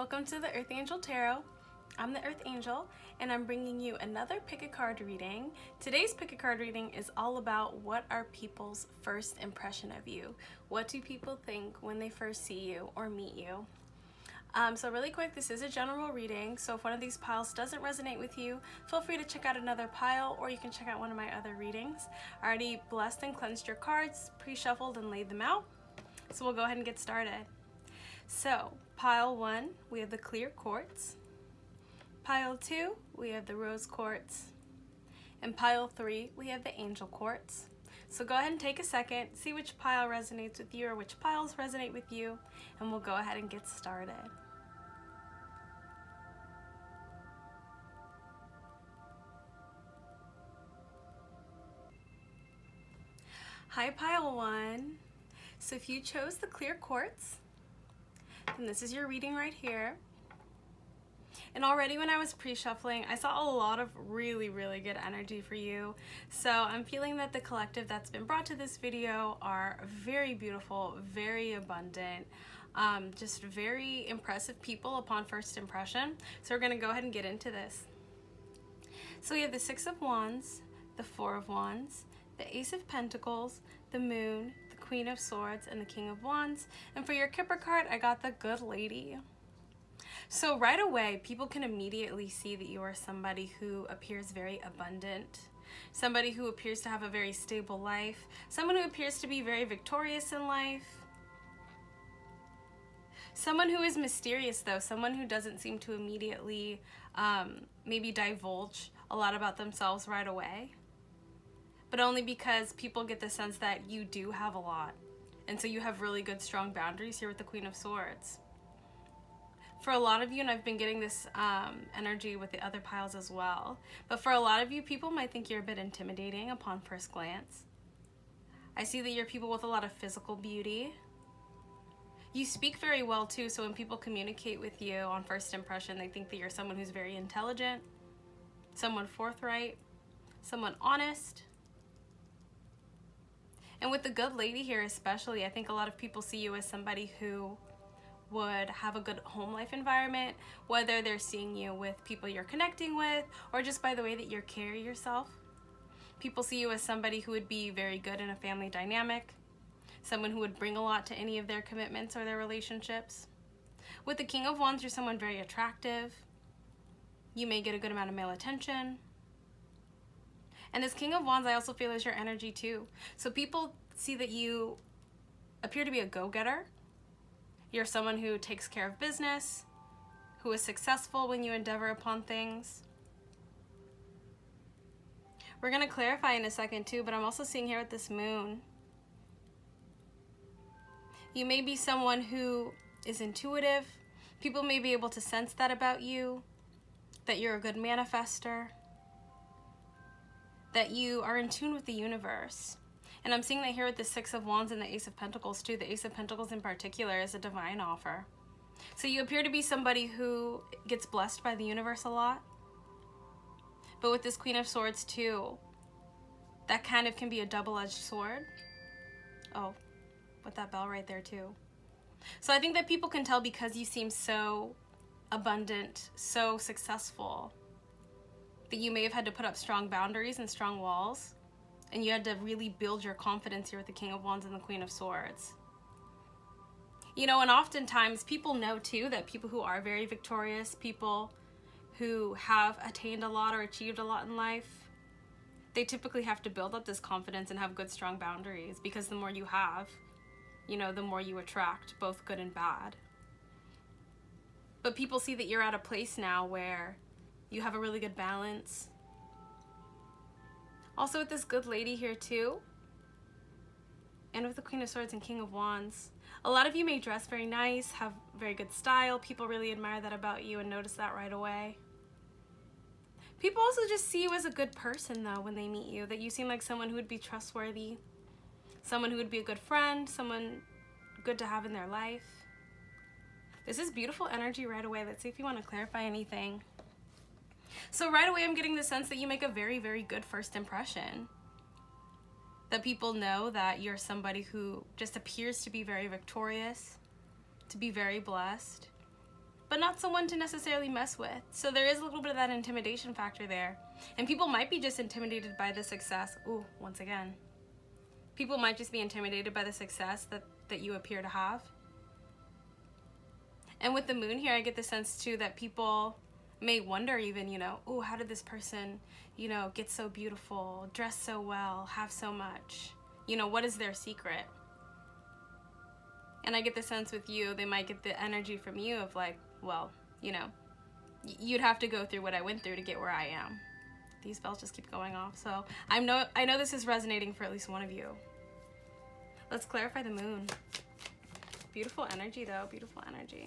Welcome to the Earth Angel Tarot. I'm the Earth Angel, and I'm bringing you another pick a card reading. Today's pick a card reading is all about what are people's first impression of you. What do people think when they first see you or meet you? So really quick, this is a general reading, so if one of these piles doesn't resonate with you, feel free to check out another pile, or you can check out one of my other readings. I already blessed and cleansed your cards, pre-shuffled and laid them out, so we'll go ahead and get started. So, pile 1, we have the clear quartz. Pile 2, we have the rose quartz. And pile 3, we have the angel quartz. So go ahead and take a second, see which pile resonates with you or which piles resonate with you, and we'll go ahead and get started. Hi, pile 1. So if you chose the clear quartz, then this is your reading right here. And already when I was pre-shuffling, I saw a lot of really good energy for you. So I'm feeling that the collective that's been brought to this video are very beautiful, very abundant, just very impressive people upon first impression. So we're gonna go ahead and get into this. So we have the Six of Wands, the Four of Wands, the Ace of Pentacles, the Moon, the Queen of Swords, and the King of Wands. And for your Kipper card, I got the Good Lady. So right away, people can immediately see that you are somebody who appears very abundant, somebody who appears to have a very stable life, someone who appears to be very victorious in life, someone who is mysterious though, someone who doesn't seem to immediately maybe divulge a lot about themselves right away, but only because people get the sense that you do have a lot. And so you have really good, strong boundaries here with the Queen of Swords. For a lot of you, and I've been getting this energy with the other piles as well, but for a lot of you, people might think you're a bit intimidating upon first glance. I see that you're people with a lot of physical beauty. You speak very well too, so when people communicate with you on first impression, they think that you're someone who's very intelligent, someone forthright, someone honest. And with the Good Lady here especially, I think a lot of people see you as somebody who would have a good home life environment, whether they're seeing you with people you're connecting with or just by the way that you carry yourself. People see you as somebody who would be very good in a family dynamic, someone who would bring a lot to any of their commitments or their relationships. With the King of Wands, you're someone very attractive. You may get a good amount of male attention. And this King of Wands, I also feel, is your energy too. So people see that you appear to be a go-getter. You're someone who takes care of business, who is successful when you endeavor upon things. We're going to clarify in a second too, but I'm also seeing here with this moon, you may be someone who is intuitive. People may be able to sense that about you, that you're a good manifester, that you are in tune with the universe. And I'm seeing that here with the Six of Wands and the Ace of Pentacles too. The Ace of Pentacles in particular is a divine offer. So you appear to be somebody who gets blessed by the universe a lot. But with this Queen of Swords too, that kind of can be a double-edged sword. Oh, with that bell right there too. So I think that people can tell because you seem so abundant, so successful, that you may have had to put up strong boundaries and strong walls. And you had to really build your confidence here with the King of Wands and the Queen of Swords. You know, and oftentimes people know too that people who are very victorious, people who have attained a lot or achieved a lot in life, they typically have to build up this confidence and have good, strong boundaries, because the more you have, you know, the more you attract, both good and bad. But people see that you're at a place now where you have a really good balance. Also with this Good Lady here too, and with the Queen of Swords and King of Wands, a lot of you may dress very nice, have very good style. People really admire that about you and notice that right away. People also just see you as a good person though when they meet you, that you seem like someone who would be trustworthy, someone who would be a good friend, someone good to have in their life. This is beautiful energy right away. Let's see if you want to clarify anything. So right away, I'm getting the sense that you make a very good first impression. That people know that you're somebody who just appears to be very victorious, to be very blessed, but not someone to necessarily mess with. So there is a little bit of that intimidation factor there. And people might be just intimidated by the success. Ooh, once again. People might just be intimidated by the success that you appear to have. And with the moon here, I get the sense too that people may wonder even, you know, oh, how did this person, you know, get so beautiful, dress so well, have so much? You know, what is their secret? And I get the sense with you, they might get the energy from you of like, well, you know, you'd have to go through what I went through to get where I am. These bells just keep going off. So I know this is resonating for at least one of you. Let's clarify the moon. Beautiful energy though, beautiful energy.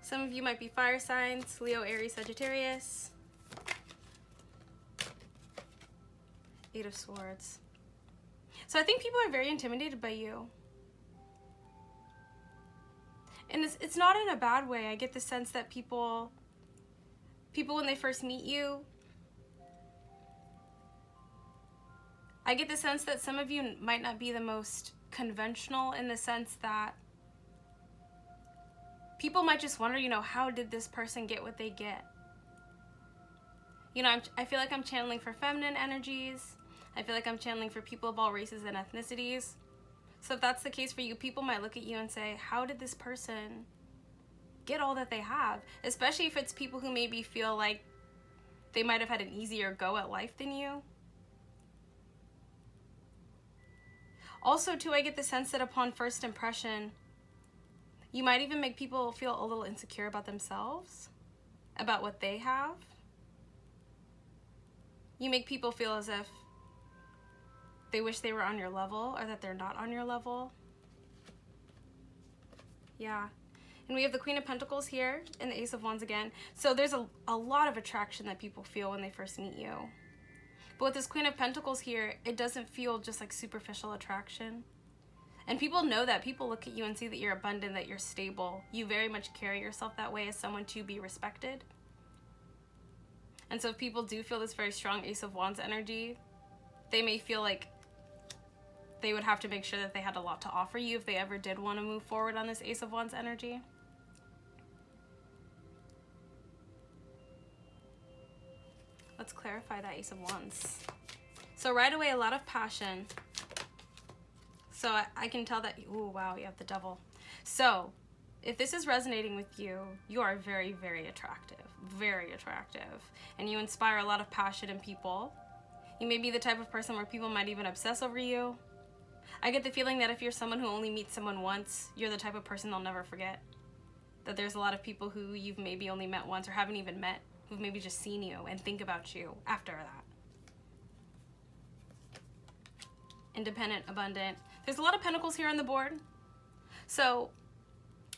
Some of you might be fire signs, Leo, Aries, Sagittarius. Eight of Swords. So I think people are very intimidated by you. And it's not in a bad way. I get the sense that people when they first meet you, I get the sense that some of you might not be the most conventional in the sense that people might just wonder, you know, how did this person get what they get? You know, I feel like I'm channeling for feminine energies. I feel like I'm channeling for people of all races and ethnicities. So if that's the case for you, people might look at you and say, how did this person get all that they have? Especially if it's people who maybe feel like they might have had an easier go at life than you. Also, too, I get the sense that upon first impression, you might even make people feel a little insecure about themselves, about what they have. You make people feel as if they wish they were on your level or that they're not on your level. Yeah. And we have the Queen of Pentacles here and the Ace of Wands again. So there's a lot of attraction that people feel when they first meet you. But with this Queen of Pentacles here, it doesn't feel just like superficial attraction. And people know that. People look at you and see that you're abundant, that you're stable. You very much carry yourself that way as someone to be respected. And so if people do feel this very strong Ace of Wands energy, they may feel like they would have to make sure that they had a lot to offer you if they ever did want to move forward on this Ace of Wands energy. Let's clarify that Ace of Wands. So right away, a lot of passion. So I can tell that, ooh, wow, you have the Devil. So if this is resonating with you, you are very, very attractive, and you inspire a lot of passion in people. You may be the type of person where people might even obsess over you. I get the feeling that if you're someone who only meets someone once, you're the type of person they'll never forget. That there's a lot of people who you've maybe only met once or haven't even met, who've maybe just seen you and think about you after that. Independent, abundant. There's a lot of pentacles here on the board. So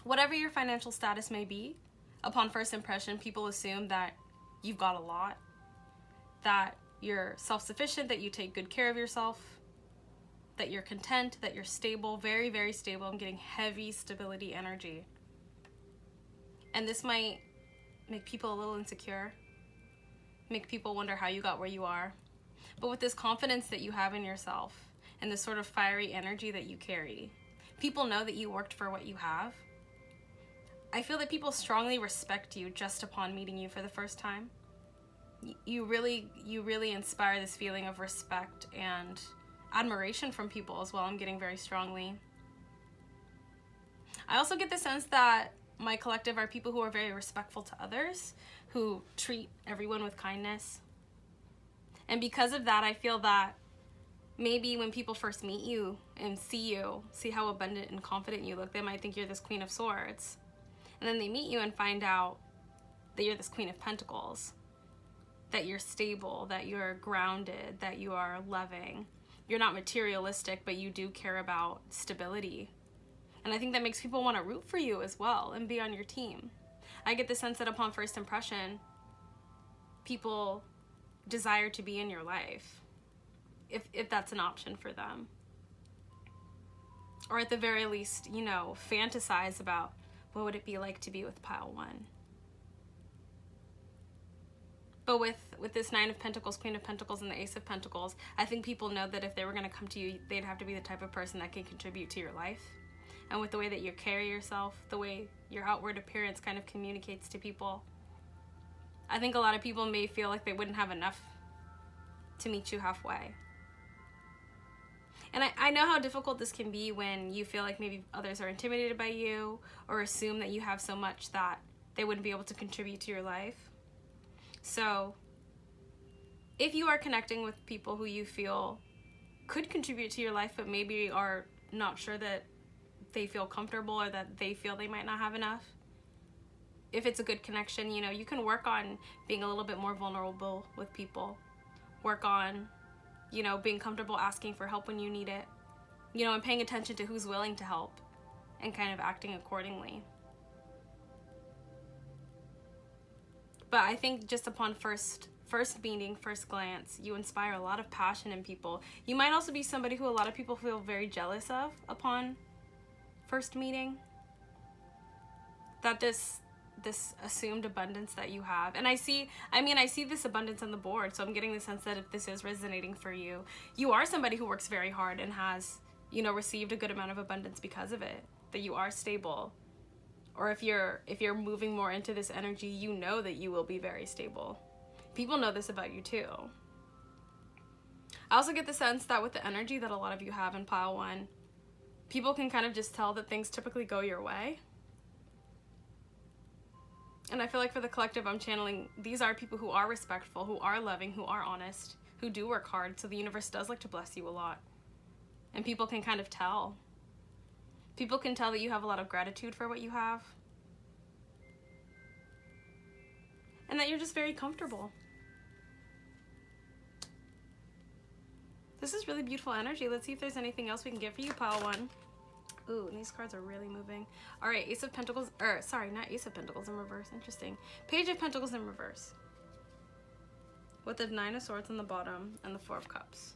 whatever your financial status may be, upon first impression, people assume that you've got a lot, that you're self-sufficient, that you take good care of yourself, that you're content, that you're stable, very, very stable. I'm getting heavy stability energy. And this might make people a little insecure, make people wonder how you got where you are. But with this confidence that you have in yourself and this sort of fiery energy that you carry, people know that you worked for what you have. I feel that people strongly respect you just upon meeting you for the first time. You really inspire this feeling of respect and admiration from people as well. I'm getting very strongly. I also get the sense that my collective are people who are very respectful to others, who treat everyone with kindness. And because of that, I feel that maybe when people first meet you and see how abundant and confident you look, they might think you're this Queen of Swords. And then they meet you and find out that you're this Queen of Pentacles, that you're stable, that you're grounded, that you are loving. You're not materialistic, but you do care about stability. And I think that makes people want to root for you as well and be on your team. I get the sense that upon first impression, people desire to be in your life, if that's an option for them. Or at the very least, you know, fantasize about what would it be like to be with pile one. But with this Nine of Pentacles, Queen of Pentacles, and the Ace of Pentacles, I think people know that if they were going to come to you, they'd have to be the type of person that can contribute to your life. and with the way that you carry yourself, the way your outward appearance kind of communicates to people. I think a lot of people may feel like they wouldn't have enough to meet you halfway. And I know how difficult this can be when you feel like maybe others are intimidated by you or assume that you have so much that they wouldn't be able to contribute to your life. So if you are connecting with people who you feel could contribute to your life but maybe are not sure that they feel comfortable or that they feel they might not have enough, if it's a good connection, you know, you can work on being a little bit more vulnerable with people. Work on, you know, being comfortable asking for help when you need it, you know, and paying attention to who's willing to help and kind of acting accordingly. But I think just upon first meeting, first glance, you inspire a lot of passion in people. You might also be somebody who a lot of people feel very jealous of upon first meeting. That this assumed abundance that you have. And I see this abundance on the board, so I'm getting the sense that if this is resonating for you, you are somebody who works very hard and has, you know, received a good amount of abundance because of it, that you are stable. Or if you're moving more into this energy, you know that you will be very stable. People know this about you too. I also get the sense that with the energy that a lot of you have in pile 1, people can kind of just tell that things typically go your way. And I feel like for the collective, I'm channeling, these are people who are respectful, who are loving, who are honest, who do work hard, so the universe does like to bless you a lot. And people can kind of tell. People can tell that you have a lot of gratitude for what you have. And that you're just very comfortable. This is really beautiful energy. Let's see if there's anything else we can get for you, pile 1. Ooh, and these cards are really moving. All right, Ace of Pentacles, not Ace of Pentacles in reverse, interesting. Page of Pentacles in reverse. With the 9 of Swords on the bottom and the 4 of Cups.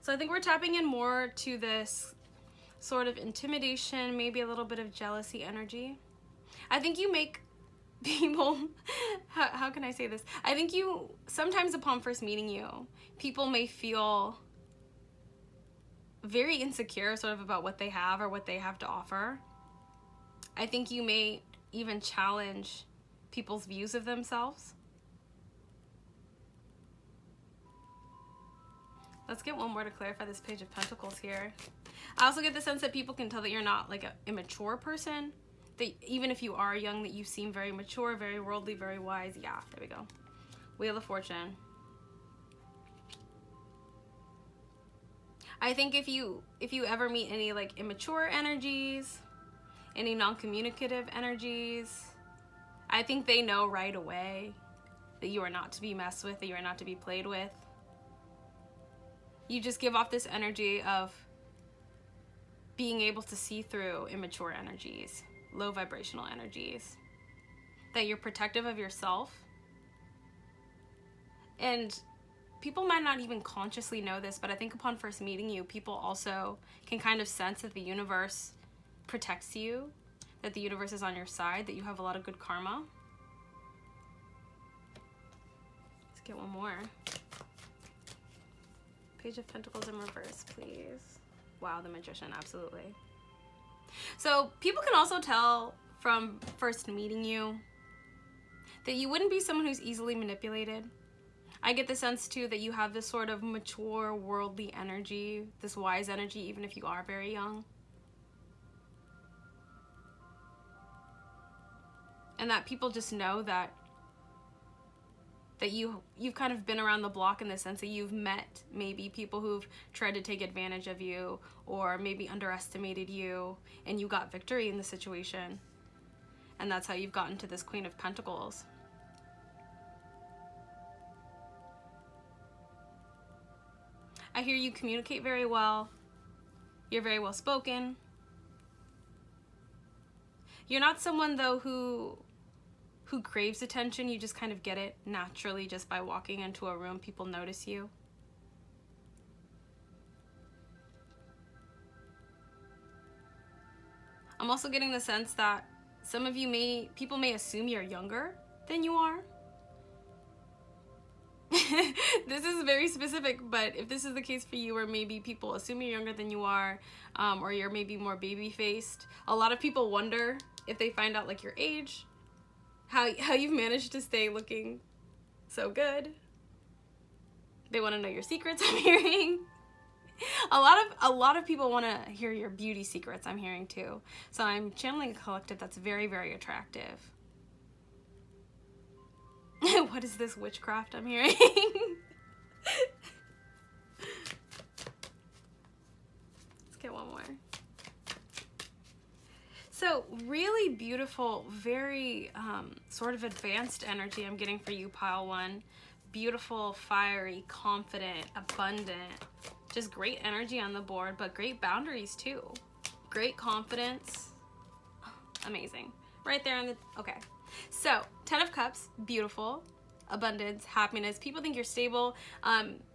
So I think we're tapping in more to this sort of intimidation, maybe a little bit of jealousy energy. I think you make people, how can I say this? I think you, sometimes upon first meeting you, people may feel very insecure sort of about what they have or what they have to offer. I think you may even challenge people's views of themselves. Let's get one more to clarify this Page of Pentacles here. I also get the sense that people can tell that you're not like an immature person, that even if you are young, that you seem very mature, very worldly, very wise. Yeah, there we go. Wheel of Fortune. I think if you ever meet any like immature energies, any non-communicative energies, I think they know right away that you are not to be messed with, that you are not to be played with. You just give off this energy of being able to see through immature energies, low vibrational energies, that you're protective of yourself. And people might not even consciously know this, but I think upon first meeting you, people also can kind of sense that the universe protects you, that the universe is on your side, that you have a lot of good karma. Let's get one more. Page of Pentacles in reverse, please. Wow, the Magician, absolutely. So people can also tell from first meeting you that you wouldn't be someone who's easily manipulated. I get the sense too that you have this sort of mature worldly energy, this wise energy, even if you are very young. And that people just know that you've kind of been around the block in the sense that you've met maybe people who've tried to take advantage of you or maybe underestimated you, and you got victory in the situation. And that's how you've gotten to this Queen of Pentacles. I hear you communicate very well. You're very well spoken. You're not someone though who craves attention. You just kind of get it naturally just by walking into a room. People notice you. I'm also getting the sense that some of you people may assume you're younger than you are. this is very specific, but if this is the case for you, or maybe people assume you're younger than you are, or you're maybe more baby-faced, a lot of people wonder if they find out like your age, how you've managed to stay looking so good. They want to know your secrets, I'm hearing. A lot of people want to hear your beauty secrets, I'm hearing too. So I'm channeling a collective that's very, very attractive. What is this witchcraft I'm hearing? Let's get one more. So really beautiful, very sort of advanced energy I'm getting for you, pile 1. Beautiful, fiery, confident, abundant. Just great energy on the board, but great boundaries too. Great confidence. Amazing. Right there on the, okay. So, 10 of Cups, beautiful, abundance, happiness. People think you're stable.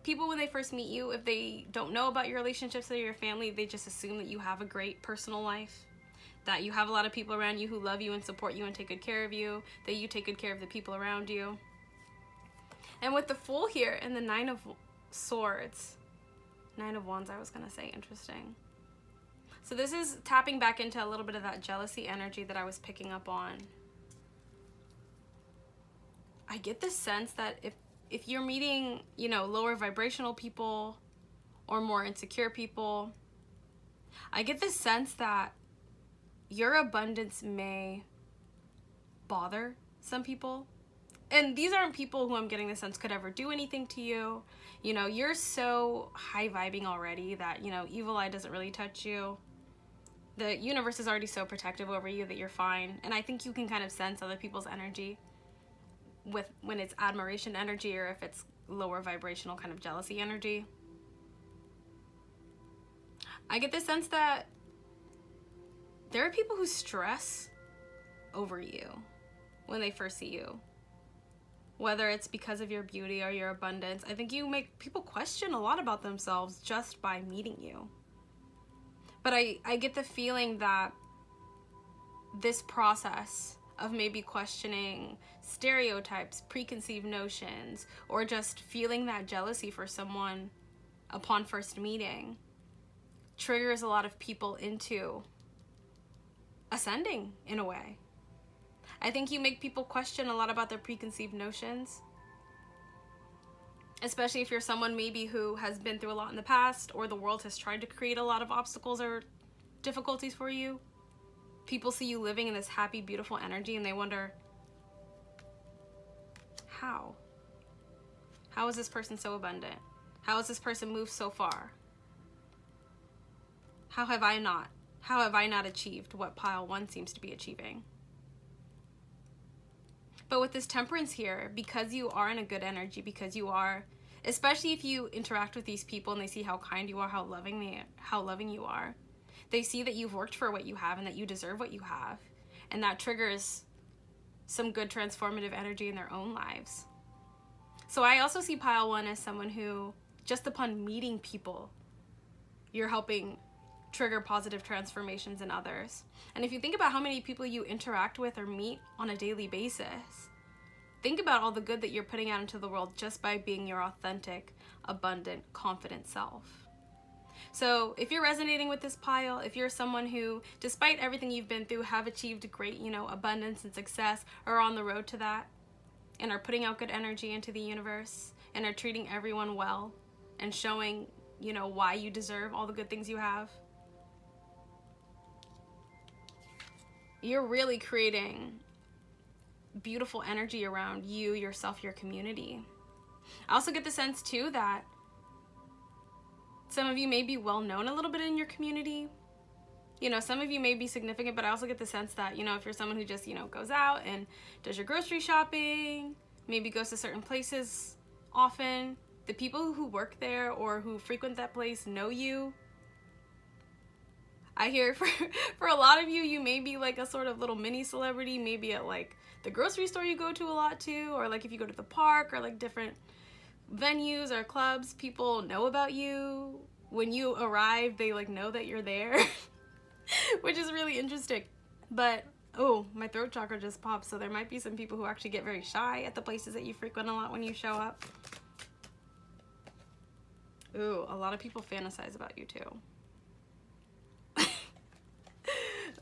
People, when they first meet you, if they don't know about your relationships or your family, they just assume that you have a great personal life, that you have a lot of people around you who love you and support you and take good care of you, that you take good care of the people around you. And with the Fool here and the 9 of Swords, 9 of Wands, I was going to say, interesting. So this is tapping back into a little bit of that jealousy energy that I was picking up on. I get the sense that if you're meeting, you know, lower vibrational people or more insecure people, I get the sense that your abundance may bother some people. And these aren't people who I'm getting the sense could ever do anything to you. You know, you're so high vibing already that, you know, evil eye doesn't really touch you. The universe is already so protective over you that you're fine. And I think you can kind of sense other people's energy when it's admiration energy, or if it's lower vibrational kind of jealousy energy. I get the sense that there are people who stress over you when they first see you. Whether it's because of your beauty or your abundance, I think you make people question a lot about themselves just by meeting you. But I get the feeling that this process of maybe questioning stereotypes, preconceived notions, or just feeling that jealousy for someone upon first meeting triggers a lot of people into ascending in a way. I think you make people question a lot about their preconceived notions, especially if you're someone maybe who has been through a lot in the past, or the world has tried to create a lot of obstacles or difficulties for you. People see you living in this happy, beautiful energy, and they wonder, how? How is this person so abundant? How has this person moved so far? How have I not achieved what pile 1 seems to be achieving? But with this Temperance here, because you are in a good energy, because you are, especially if you interact with these people and they see how kind you are, how loving you are, they see that you've worked for what you have and that you deserve what you have. And that triggers some good transformative energy in their own lives. So I also see pile 1 as someone who, just upon meeting people, you're helping trigger positive transformations in others. And if you think about how many people you interact with or meet on a daily basis, think about all the good that you're putting out into the world just by being your authentic, abundant, confident self. So if you're resonating with this pile, if you're someone who, despite everything you've been through, have achieved great, you know, abundance and success, or on the road to that, and are putting out good energy into the universe, and are treating everyone well, and showing, you know, why you deserve all the good things you have, you're really creating beautiful energy around you, yourself, your community. I also get the sense too that some of you may be well known a little bit in your community. You know, some of you may be significant, but I also get the sense that, you know, if you're someone who just, you know, goes out and does your grocery shopping, maybe goes to certain places often, the people who work there or who frequent that place know you. I hear for a lot of you, you may be like a sort of little mini celebrity, maybe at like the grocery store you go to a lot too, or like if you go to the park or like different venues or clubs, people know about you. When you arrive, they like know that you're there, which is really interesting. But, oh, my throat chakra just popped, so there might be some people who actually get very shy at the places that you frequent a lot when you show up. Ooh, a lot of people fantasize about you too.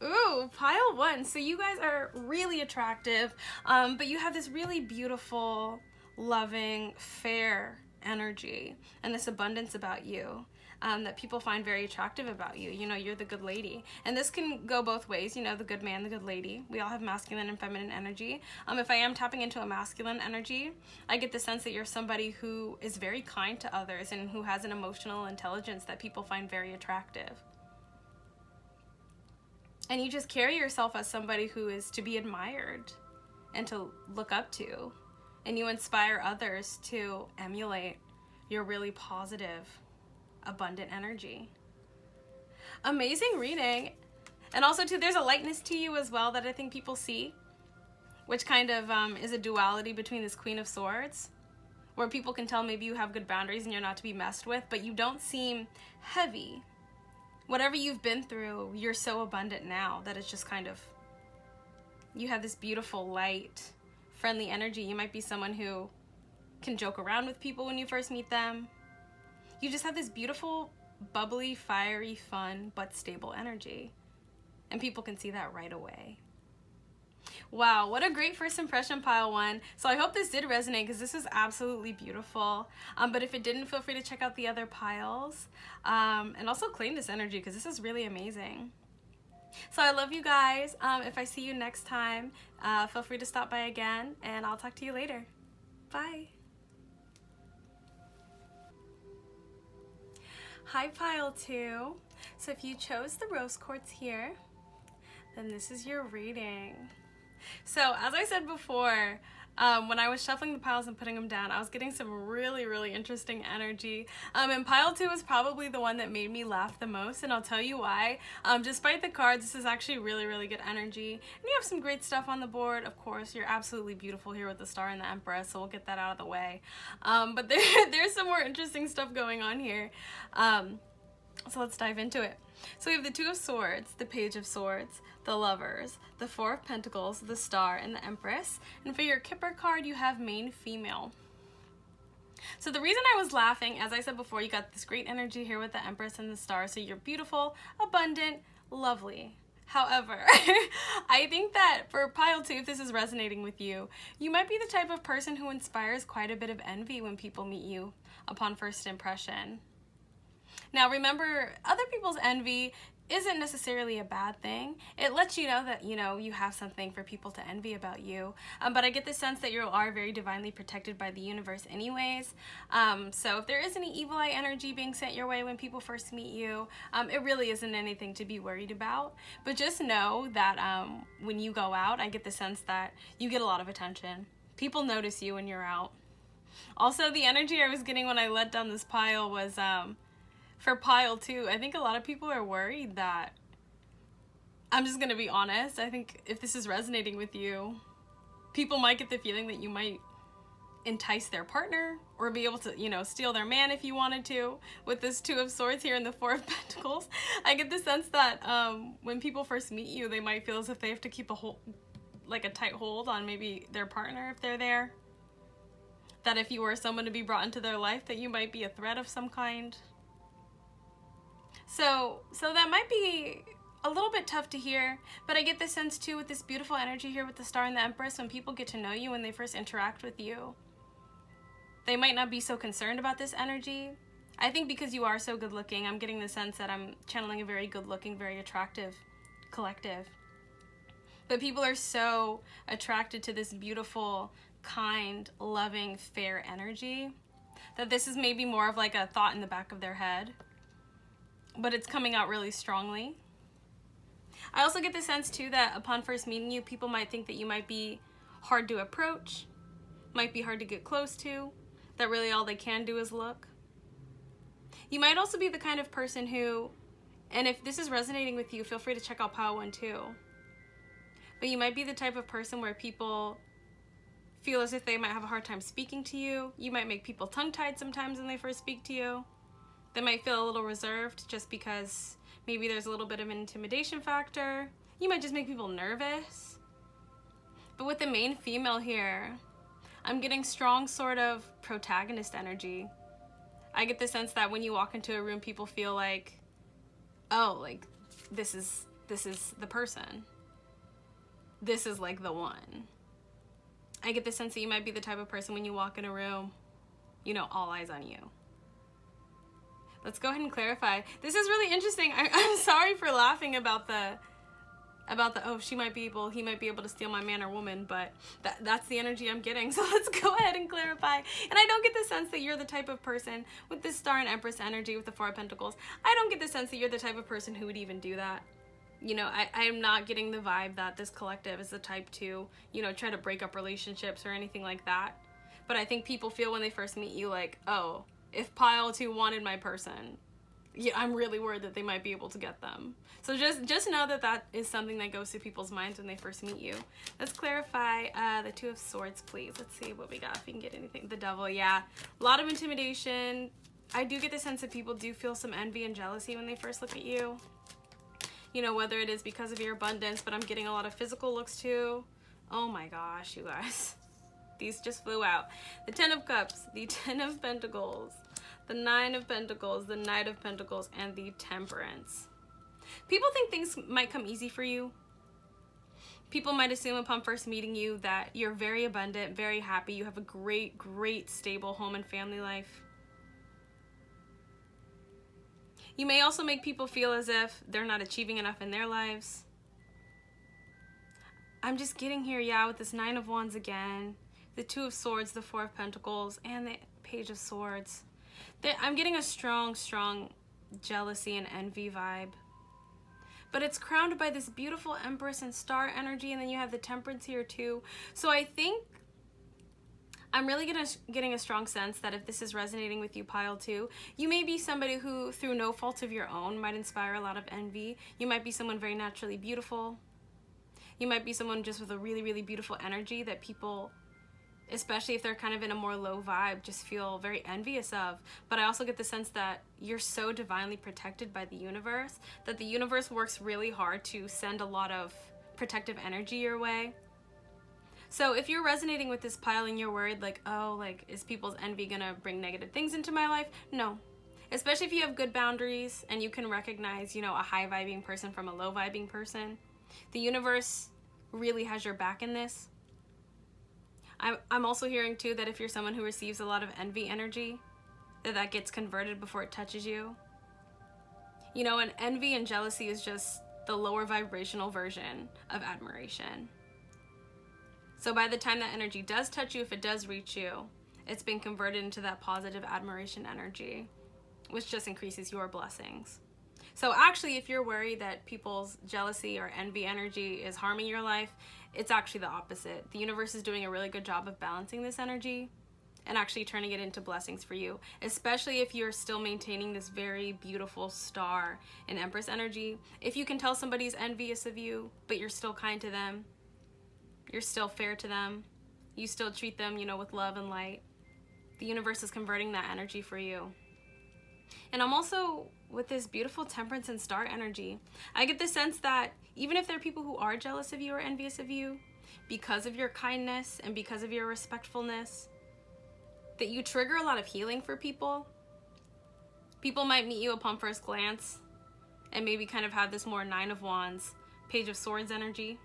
Ooh, pile 1. So you guys are really attractive, but you have this really beautiful, loving, fair energy and this abundance about you. That people find very attractive about you. You know, you're the good lady. And this can go both ways, you know, the good man, the good lady. We all have masculine and feminine energy. If I am tapping into a masculine energy, I get the sense that you're somebody who is very kind to others and who has an emotional intelligence that people find very attractive. And you just carry yourself as somebody who is to be admired and to look up to. And you inspire others to emulate your really positive, abundant energy. Amazing reading. And also too, there's a lightness to you as well that I think people see, which kind of is a duality between this Queen of Swords, where people can tell maybe you have good boundaries and you're not to be messed with, but you don't seem heavy. Whatever you've been through, you're so abundant now that it's just kind of, you have this beautiful, light, friendly energy. You might be someone who can joke around with people when you first meet them. You just have this beautiful, bubbly, fiery, fun, but stable energy. And people can see that right away. Wow, what a great first impression, pile 1. So I hope this did resonate because this was absolutely beautiful. But if it didn't, feel free to check out the other piles. And also claim this energy because this is really amazing. So I love you guys. If I see you next time, feel free to stop by again and I'll talk to you later. Bye. Hi, pile 2. So if you chose the rose quartz here, then this is your reading. So as I said before, when I was shuffling the piles and putting them down, I was getting some really, really interesting energy. And pile 2 was probably the one that made me laugh the most, and I'll tell you why. Despite the cards, this is actually really, really good energy. And you have some great stuff on the board. Of course, you're absolutely beautiful here with the Star and the Empress, so we'll get that out of the way. But there's some more interesting stuff going on here. So let's dive into it. So we have the Two of Swords, the Page of Swords, the Lovers, the Four of Pentacles, the Star, and the Empress. And for your Kipper card, you have Main Female. So the reason I was laughing, as I said before, you got this great energy here with the Empress and the Star. So you're beautiful, abundant, lovely. However, I think that for pile 2, if this is resonating with you, you might be the type of person who inspires quite a bit of envy when people meet you upon first impression. Now remember, other people's envy isn't necessarily a bad thing. It lets you know that, you know, you have something for people to envy about you. But I get the sense that you are very divinely protected by the universe anyways. So if there is any evil eye energy being sent your way when people first meet you, it really isn't anything to be worried about. But just know that when you go out, I get the sense that you get a lot of attention. People notice you when you're out. Also, the energy I was getting when I let down this pile was for pile 2, I think a lot of people are worried that, I'm just going to be honest, I think if this is resonating with you, people might get the feeling that you might entice their partner or be able to, you know, steal their man if you wanted to. With this Two of Swords here and the Four of Pentacles, I get the sense that when people first meet you, they might feel as if they have to keep a tight hold on maybe their partner if they're there. That if you were someone to be brought into their life, that you might be a threat of some kind. So that might be a little bit tough to hear, but I get the sense too with this beautiful energy here with the Star and the Empress, when people get to know you, when they first interact with you, they might not be so concerned about this energy. I think because you are so good looking, I'm getting the sense that I'm channeling a very good looking, very attractive collective. But people are so attracted to this beautiful, kind, loving, fair energy that this is maybe more of like a thought in the back of their head. But it's coming out really strongly. I also get the sense too that upon first meeting you, people might think that you might be hard to approach, might be hard to get close to, that really all they can do is look. You might also be the kind of person who, and if this is resonating with you, feel free to check out pile 1 too. But you might be the type of person where people feel as if they might have a hard time speaking to you. You might make people tongue-tied sometimes when they first speak to you. They might feel a little reserved just because maybe there's a little bit of an intimidation factor. You might just make people nervous. But with the Main Female here, I'm getting strong sort of protagonist energy. I get the sense that when you walk into a room, people feel like, oh, like, this is the person. This is like the one. I get the sense that you might be the type of person when you walk in a room, you know, all eyes on you. Let's go ahead and clarify. This is really interesting. I'm sorry for laughing about the, oh, he might be able to steal my man or woman, but that's the energy I'm getting. So let's go ahead and clarify. And I don't get the sense that you're the type of person with this Star and Empress energy with the Four of Pentacles. I don't get the sense that you're the type of person who would even do that. You know, I'm not getting the vibe that this collective is the type to, you know, try to break up relationships or anything like that. But I think people feel when they first meet you like, oh, if pile 2 wanted my person, yeah, I'm really worried that they might be able to get them. So just know that that is something that goes through people's minds when they first meet you. Let's clarify the Two of Swords, please. Let's see what we got, if we can get anything. The Devil, yeah. A lot of intimidation. I do get the sense that people do feel some envy and jealousy when they first look at you. You know, whether it is because of your abundance, but I'm getting a lot of physical looks too. Oh my gosh, you guys. These just flew out. The Ten of Cups, the Ten of Pentacles, the Nine of Pentacles, the Knight of Pentacles, and the Temperance. People think things might come easy for you. People might assume upon first meeting you that you're very abundant, very happy, you have a great, great, stable home and family life. You may also make people feel as if they're not achieving enough in their lives. I'm just getting here, yeah, with this Nine of Wands again, the Two of Swords, the Four of Pentacles, and the Page of Swords. I'm getting a strong, strong jealousy and envy vibe. But it's crowned by this beautiful Empress and Star energy, and then you have the Temperance here too. So I think I'm really getting a strong sense that if this is resonating with you, pile 2, you may be somebody who, through no fault of your own, might inspire a lot of envy. You might be someone very naturally beautiful. You might be someone just with a really, really beautiful energy that people, especially if they're kind of in a more low vibe, just feel very envious of. But I also get the sense that you're so divinely protected by the universe that the universe works really hard to send a lot of protective energy your way. So if you're resonating with this pile and you're worried like, oh, like, is people's envy gonna bring negative things into my life? No. Especially if you have good boundaries and you can recognize, you know, a high vibing person from a low vibing person. The universe really has your back in this. I'm also hearing too that if you're someone who receives a lot of envy energy, that gets converted before it touches you. You know, and envy and jealousy is just the lower vibrational version of admiration. So by the time that energy does touch you, if it does reach you, it's been converted into that positive admiration energy, which just increases your blessings. So actually, if you're worried that people's jealousy or envy energy is harming your life, it's actually the opposite. The universe is doing a really good job of balancing this energy and actually turning it into blessings for you, especially if you're still maintaining this very beautiful Star and Empress energy. If you can tell somebody's envious of you, but you're still kind to them, you're still fair to them, you still treat them, you know, with love and light, the universe is converting that energy for you. And I'm also with this beautiful Temperance and Star energy. I get the sense that even if there are people who are jealous of you or envious of you, because of your kindness and because of your respectfulness, that you trigger a lot of healing for people. People might meet you upon first glance and maybe kind of have this more Nine of Wands, Page of Swords energy.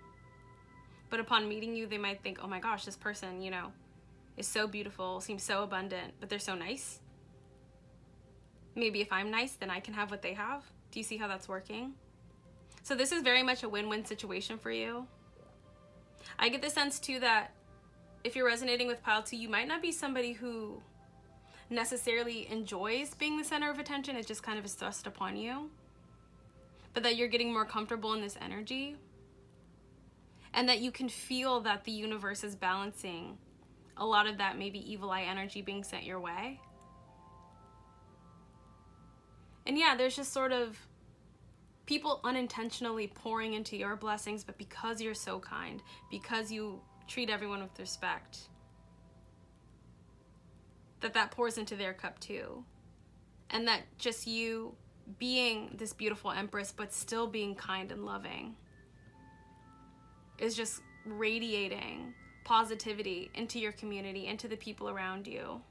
But upon meeting you, they might think, oh my gosh, this person, you know, is so beautiful, seems so abundant, but they're so nice. Maybe if I'm nice, then I can have what they have. Do you see how that's working? So this is very much a win-win situation for you. I get the sense too that if you're resonating with pile 2, you might not be somebody who necessarily enjoys being the center of attention. It just kind of is thrust upon you. But that you're getting more comfortable in this energy. And that you can feel that the universe is balancing a lot of that maybe evil eye energy being sent your way. And yeah, there's just sort of people unintentionally pouring into your blessings, but because you're so kind, because you treat everyone with respect, that pours into their cup too. And that just you being this beautiful Empress, but still being kind and loving, is just radiating positivity into your community, into the people around you.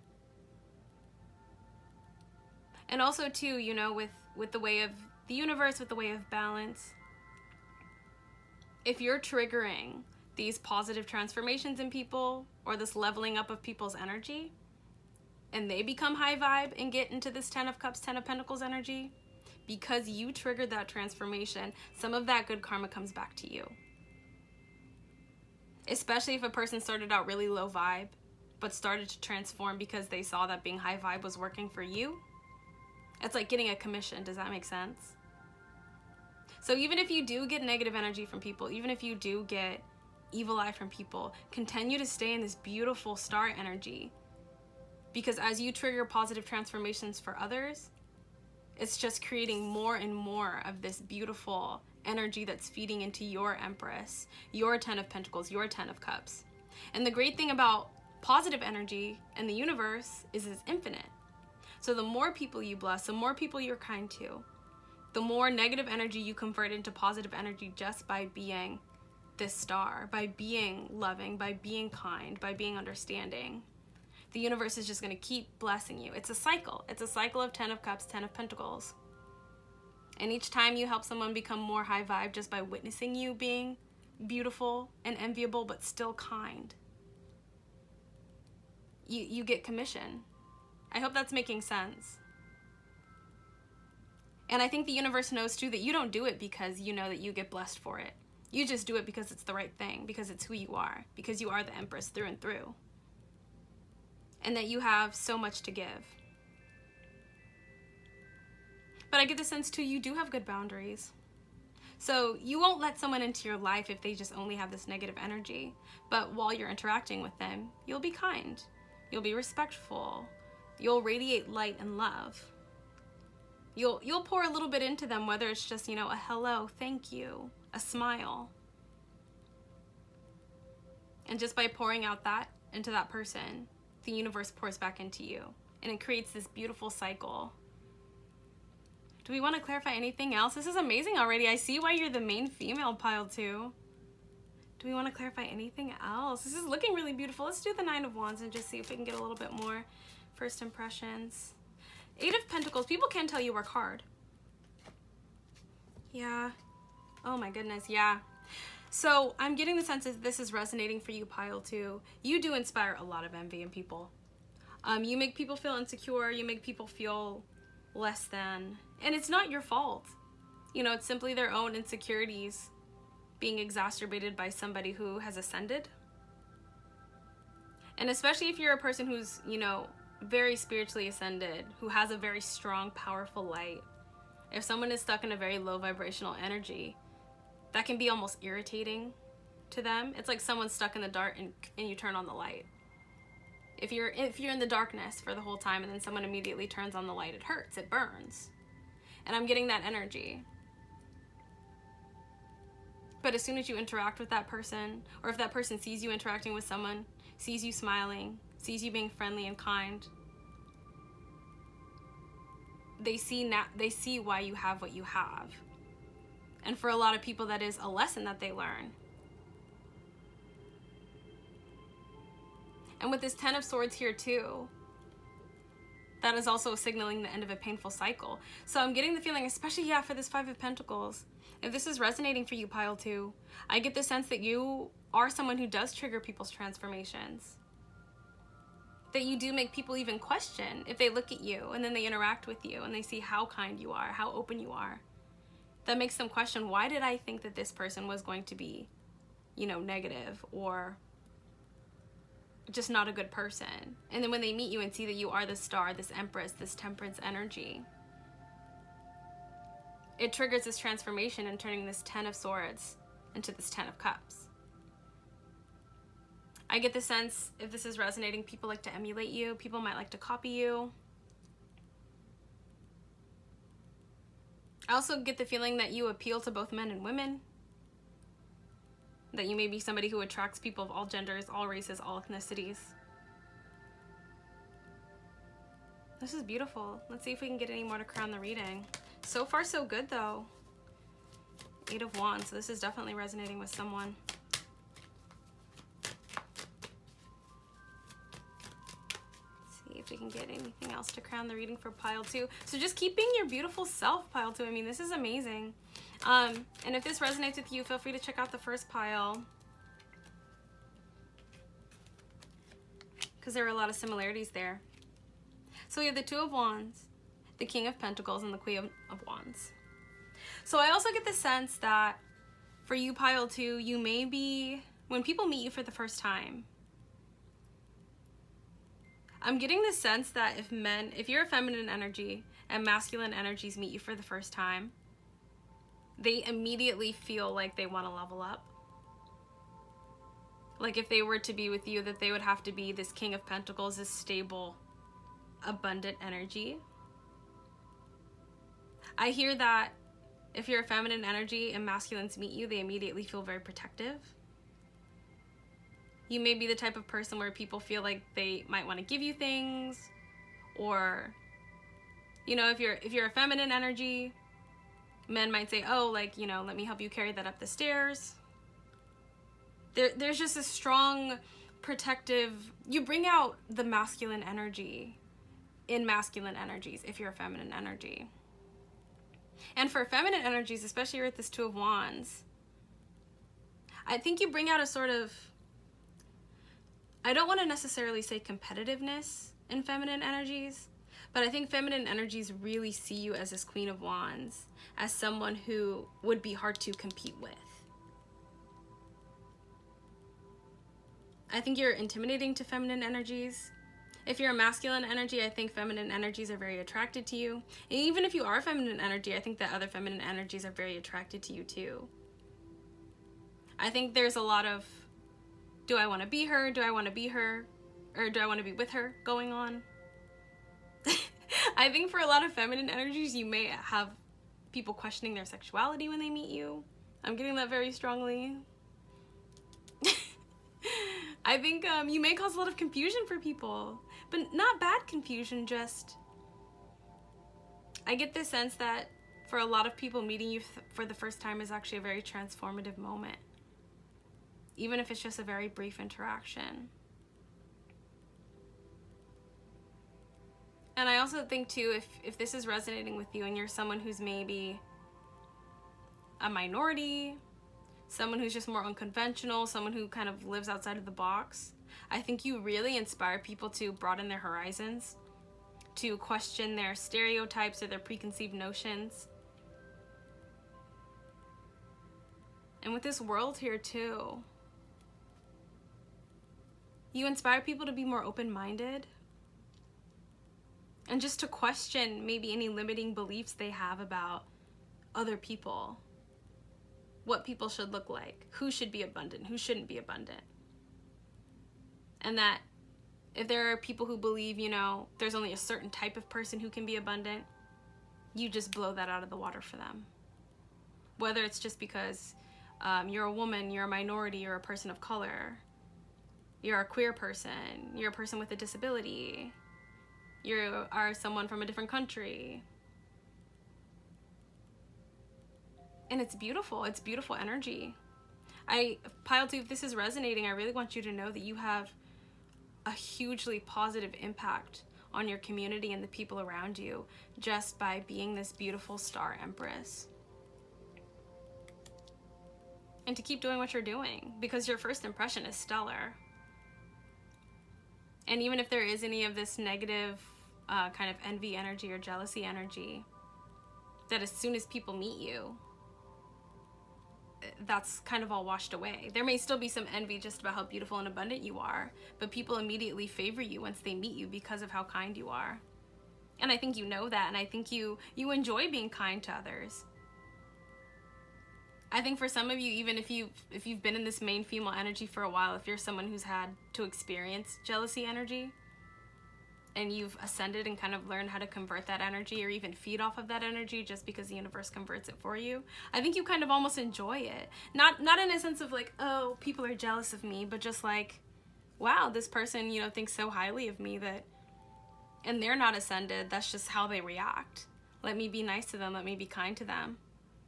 And also too, you know, with the way of the universe, with the way of balance, if you're triggering these positive transformations in people, or this leveling up of people's energy, and they become high vibe and get into this 10 of Cups, 10 of Pentacles energy, because you triggered that transformation, some of that good karma comes back to you. Especially if a person started out really low vibe, but started to transform because they saw that being high vibe was working for you. It's like getting a commission. Does that make sense? So even if you do get negative energy from people, even if you do get evil eye from people, continue to stay in this beautiful star energy. Because as you trigger positive transformations for others, it's just creating more and more of this beautiful energy that's feeding into your Empress, your 10 of Pentacles, your 10 of Cups. And the great thing about positive energy and the universe is it's infinite. So the more people you bless, the more people you're kind to, the more negative energy you convert into positive energy just by being this star, by being loving, by being kind, by being understanding. The universe is just going to keep blessing you. It's a cycle. It's a cycle of 10 of Cups, 10 of Pentacles. And each time you help someone become more high vibe just by witnessing you being beautiful and enviable, but still kind, you get commission. I hope that's making sense. And I think the universe knows too that you don't do it because you know that you get blessed for it. You just do it because it's the right thing, because it's who you are, because you are the Empress through and through. And that you have so much to give. But I get the sense too, you do have good boundaries. So you won't let someone into your life if they just only have this negative energy. But while you're interacting with them, you'll be kind. You'll be respectful. You'll radiate light and love. You'll pour a little bit into them, whether it's just, you know, a hello, thank you, a smile. And just by pouring out that into that person, the universe pours back into you. And it creates this beautiful cycle. Do we want to clarify anything else? This is amazing already. I see why you're the main female pile too. Do we want to clarify anything else? This is looking really beautiful. Let's do the 9 of Wands and just see if we can get a little bit more first impressions. 8 of Pentacles. People can tell you work hard. Yeah. Oh my goodness. Yeah. So I'm getting the sense that this is resonating for you, pile 2. You do inspire a lot of envy in people. You make people feel insecure. You make people feel less than. And it's not your fault. You know, it's simply their own insecurities being exacerbated by somebody who has ascended. And especially if you're a person who's, you know, very spiritually ascended, who has a very strong, powerful light. If someone is stuck in a very low vibrational energy, that can be almost irritating to them. It's like someone's stuck in the dark and you turn on the light. If you're in the darkness for the whole time and then someone immediately turns on the light, it hurts, it burns. And I'm getting that energy. But as soon as you interact with that person, or if that person sees you interacting with someone, sees you smiling, sees you being friendly and kind, they see why you have what you have. And for a lot of people, that is a lesson that they learn. And with this 10 of Swords here too, that is also signaling the end of a painful cycle. So I'm getting the feeling, especially, yeah, for this 5 of Pentacles, if this is resonating for you, pile 2, I get the sense that you are someone who does trigger people's transformations. That you do make people even question if they look at you and then they interact with you and they see how kind you are, how open you are. That makes them question, why did I think that this person was going to be, you know, negative or just not a good person? And then when they meet you and see that you are the star, this Empress, this Temperance energy, it triggers this transformation and turning this 10 of Swords into this 10 of Cups. I get the sense, if this is resonating, people like to emulate you. People might like to copy you. I also get the feeling that you appeal to both men and women. That you may be somebody who attracts people of all genders, all races, all ethnicities. This is beautiful. Let's see if we can get any more to crown the reading. So far, so good, though. 8 of Wands. So this is definitely resonating with someone. Let's see if we can get anything else to crown the reading for pile 2. So just keeping your beautiful self, pile 2. I mean, this is amazing. And if this resonates with you, feel free to check out the first pile, because there are a lot of similarities there. So we have the Two of Wands, the King of Pentacles, and the Queen of Wands. So I also get the sense that for you, pile 2, you may be, when people meet you for the first time, I'm getting the sense that if you're a feminine energy and masculine energies meet you for the first time, they immediately feel like they want to level up. Like if they were to be with you, that they would have to be this King of Pentacles, this stable, abundant energy. I hear that if you're a feminine energy and masculines meet you, they immediately feel very protective. You may be the type of person where people feel like they might want to give you things, or, you know, if you're a feminine energy, men might say, oh, like, you know, let me help you carry that up the stairs. There's just a strong protective, you bring out the masculine energy in masculine energies if you're a feminine energy. And for feminine energies, especially with this Two of Wands, I think you bring out a sort of, I don't want to necessarily say competitiveness in feminine energies, but I think feminine energies really see you as this Queen of Wands, as someone who would be hard to compete with. I think you're intimidating to feminine energies. If you're a masculine energy, I think feminine energies are very attracted to you. And even if you are a feminine energy, I think that other feminine energies are very attracted to you too. I think there's a lot of, do I want to be her? Do I want to be her? Or do I want to be with her going on? I think for a lot of feminine energies, you may have people questioning their sexuality when they meet you. I'm getting that very strongly. I think you may cause a lot of confusion for people, but not bad confusion, just, I get the sense that for a lot of people, meeting you for the first time is actually a very transformative moment, even if it's just a very brief interaction. And I also think too, if this is resonating with you and you're someone who's maybe a minority, someone who's just more unconventional, someone who kind of lives outside of the box, I think you really inspire people to broaden their horizons, to question their stereotypes or their preconceived notions. And with this world here too, you inspire people to be more open-minded and just to question maybe any limiting beliefs they have about other people. What people should look like, who should be abundant, who shouldn't be abundant. And that if there are people who believe, you know, there's only a certain type of person who can be abundant, you just blow that out of the water for them. Whether it's just because you're a woman, you're a minority, you're a person of color, you're a queer person, you're a person with a disability, you are someone from a different country. And it's beautiful energy. Pile 2, if this is resonating, I really want you to know that you have a hugely positive impact on your community and the people around you just by being this beautiful star empress. And to keep doing what you're doing, because your first impression is stellar. And even if there is any of this negative kind of envy energy or jealousy energy, that as soon as people meet you, that's kind of all washed away. There may still be some envy just about how beautiful and abundant you are, but people immediately favor you once they meet you because of how kind you are. And I think you know that, and I think you enjoy being kind to others. I think for some of you, even if you've been in this main female energy for a while, if you're someone who's had to experience jealousy energy, and you've ascended and kind of learned how to convert that energy or even feed off of that energy just because the universe converts it for you, I think you kind of almost enjoy it. Not in a sense of like, oh, people are jealous of me, but just like, wow, this person, you know, thinks so highly of me that, and they're not ascended, that's just how they react. Let me be nice to them, let me be kind to them,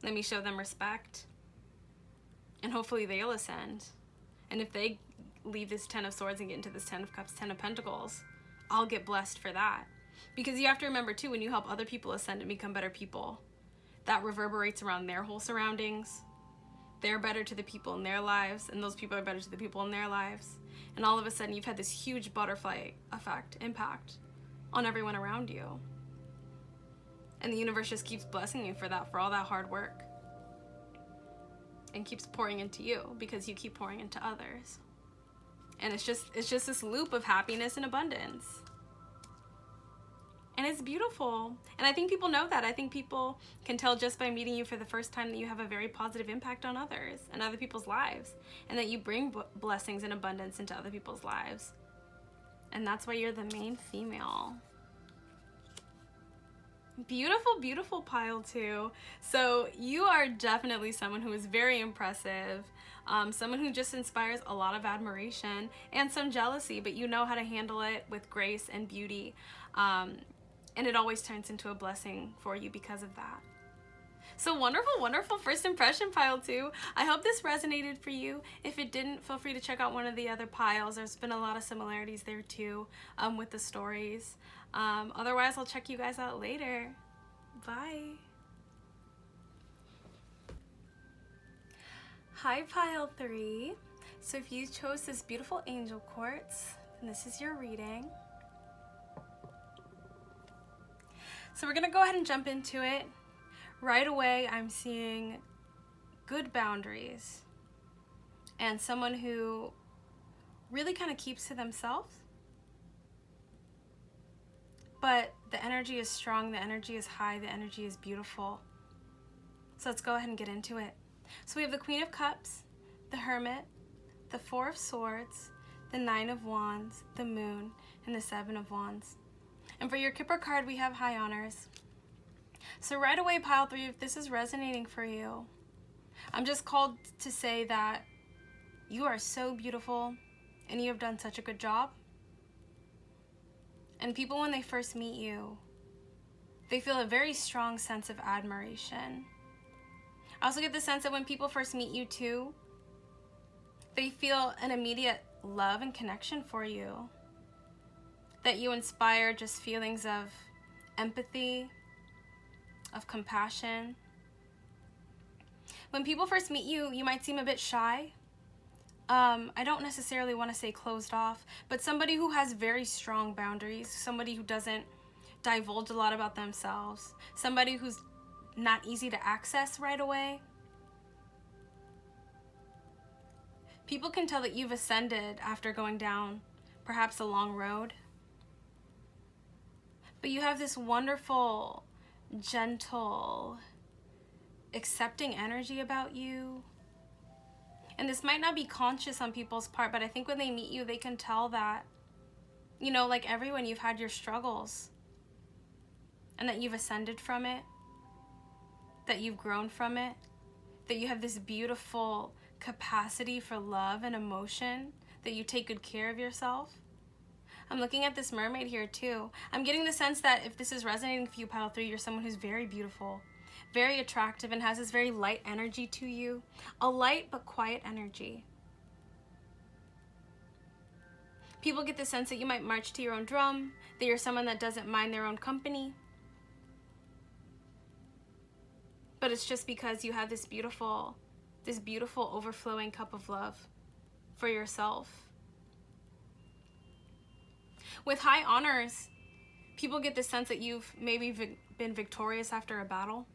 let me show them respect, and hopefully they'll ascend. And if they leave this 10 of Swords and get into this 10 of Cups, 10 of Pentacles, I'll get blessed for that. Because you have to remember too, when you help other people ascend and become better people, that reverberates around their whole surroundings. They're better to the people in their lives, and those people are better to the people in their lives. And all of a sudden you've had this huge butterfly effect, impact on everyone around you. And the universe just keeps blessing you for that, for all that hard work. And keeps pouring into you because you keep pouring into others. And it's just this loop of happiness and abundance. And it's beautiful. And I think people know that. I think people can tell just by meeting you for the first time that you have a very positive impact on others and other people's lives. And that you bring blessings and abundance into other people's lives. And that's why you're the main female. Beautiful, beautiful pile too. So you are definitely someone who is very impressive. Someone who just inspires a lot of admiration and some jealousy, but you know how to handle it with grace and beauty. And it always turns into a blessing for you because of that. So wonderful, wonderful first impression pile too. I hope this resonated for you. If it didn't, feel free to check out one of the other piles. There's been a lot of similarities there too with the stories. Otherwise, I'll check you guys out later. Bye. Hi, pile 3. So if you chose this beautiful angel quartz, then this is your reading. So we're gonna go ahead and jump into it. Right away, I'm seeing good boundaries and someone who really kind of keeps to themselves. But the energy is strong, the energy is high, the energy is beautiful. So let's go ahead and get into it. So we have the Queen of Cups, the Hermit, the Four of Swords, the Nine of Wands, the Moon, and the Seven of Wands. And for your Kipper card, we have High Honors. So right away, pile 3, if this is resonating for you, I'm just called to say that you are so beautiful and you have done such a good job. And people, when they first meet you, they feel a very strong sense of admiration. I also get the sense that when people first meet you too, they feel an immediate love and connection for you. That you inspire just feelings of empathy, of compassion. When people first meet you, you might seem a bit shy. I don't necessarily want to say closed off, but somebody who has very strong boundaries, somebody who doesn't divulge a lot about themselves, somebody who's not easy to access right away. People can tell that you've ascended after going down perhaps a long road. But you have this wonderful, gentle, accepting energy about you. And this might not be conscious on people's part, but I think when they meet you, they can tell that, you know, like everyone, you've had your struggles. And that you've ascended from it. That you've grown from it. That you have this beautiful capacity for love and emotion. That you take good care of yourself. I'm looking at this mermaid here too. I'm getting the sense that if this is resonating for you, pile 3, you're someone who's very beautiful, very attractive, and has this very light energy to you. A light but quiet energy. People get the sense that you might march to your own drum, that you're someone that doesn't mind their own company. But it's just because you have this beautiful overflowing cup of love for yourself. With High Honors, people get the sense that you've maybe been victorious after a battle.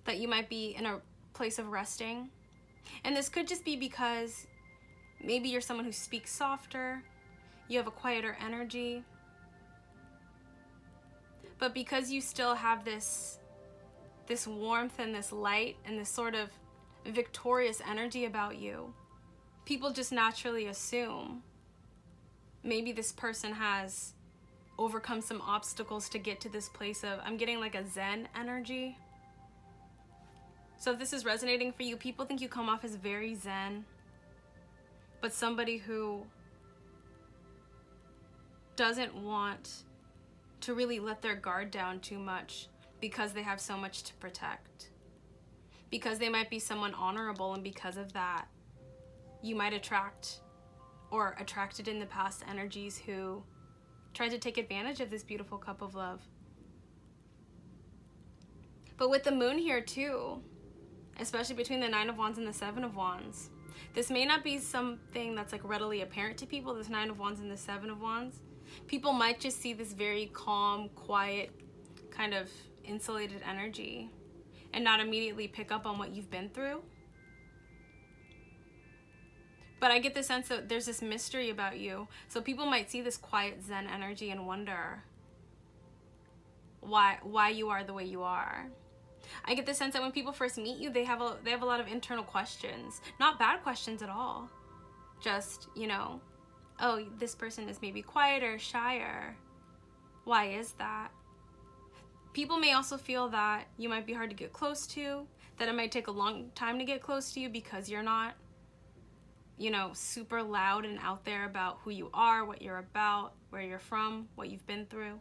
That you might be in a place of resting. And this could just be because maybe you're someone who speaks softer, you have a quieter energy. But because you still have this warmth and this light and this sort of victorious energy about you, people just naturally assume maybe this person has overcome some obstacles to get to this place of, I'm getting like a Zen energy. So if this is resonating for you, people think you come off as very Zen, but somebody who doesn't want to really let their guard down too much because they have so much to protect. Because they might be someone honorable, and because of that, you might attract or attracted in the past energies who tried to take advantage of this beautiful cup of love. But with the moon here too, especially between the Nine of Wands and the Seven of Wands, this may not be something that's like readily apparent to people, this Nine of Wands and the Seven of Wands. People might just see this very calm, quiet, kind of insulated energy and not immediately pick up on what you've been through. But I get the sense that there's this mystery about you. So people might see this quiet Zen energy and wonder why you are the way you are. I get the sense that when people first meet you, they have a lot of internal questions. Not bad questions at all. Just, you know, oh, this person is maybe quieter, shyer. Why is that? People may also feel that you might be hard to get close to, that it might take a long time to get close to you because you're not, you know, super loud and out there about who you are, what you're about, where you're from, what you've been through.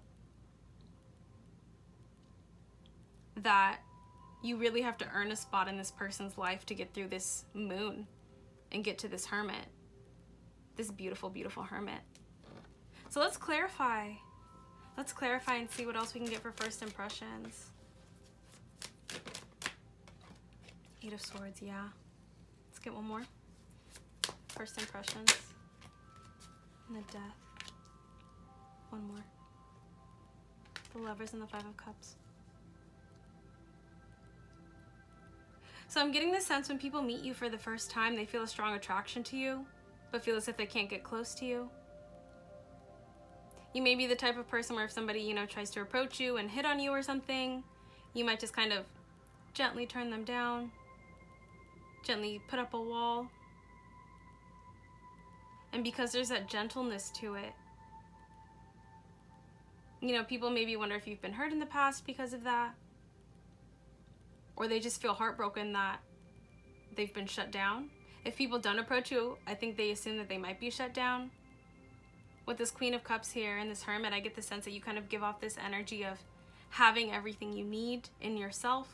That you really have to earn a spot in this person's life to get through this moon and get to this hermit. This beautiful, beautiful hermit. So let's clarify. Let's clarify and see what else we can get for first impressions. Eight of Swords, yeah. Let's get one more. First impressions. And the Death. One more. The Lovers and the Five of Cups. So I'm getting the sense when people meet you for the first time, they feel a strong attraction to you, but feel as if they can't get close to you. You may be the type of person where if somebody, you know, tries to approach you and hit on you or something, you might just kind of gently turn them down, gently put up a wall. And because there's that gentleness to it, you know, people maybe wonder if you've been hurt in the past because of that. Or they just feel heartbroken that they've been shut down. If people don't approach you, I think they assume that they might be shut down. With this Queen of Cups here and this Hermit, I get the sense that you kind of give off this energy of having everything you need in yourself.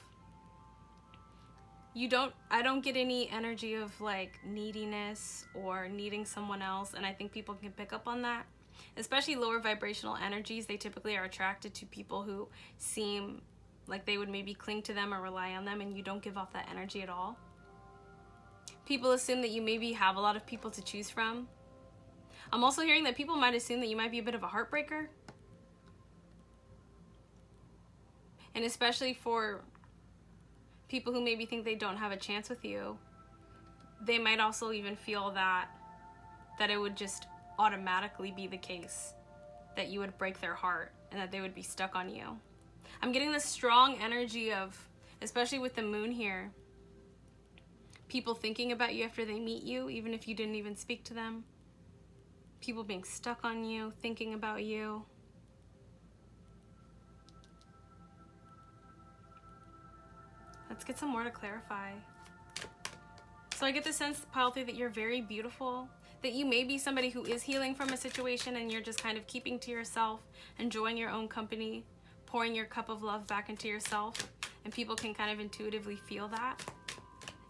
I don't get any energy of like neediness or needing someone else, and I think people can pick up on that. Especially lower vibrational energies, they typically are attracted to people who seem like they would maybe cling to them or rely on them, and you don't give off that energy at all. People assume that you maybe have a lot of people to choose from. I'm also hearing that people might assume that you might be a bit of a heartbreaker. And especially for people who maybe think they don't have a chance with you, they might also even feel that it would just automatically be the case that you would break their heart and that they would be stuck on you. I'm getting this strong energy of, especially with the moon here, people thinking about you after they meet you, even if you didn't even speak to them. People being stuck on you, thinking about you. Let's get some more to clarify. So I get the sense, Pile 3, that you're very beautiful, that you may be somebody who is healing from a situation and you're just kind of keeping to yourself, enjoying your own company, pouring your cup of love back into yourself, and people can kind of intuitively feel that.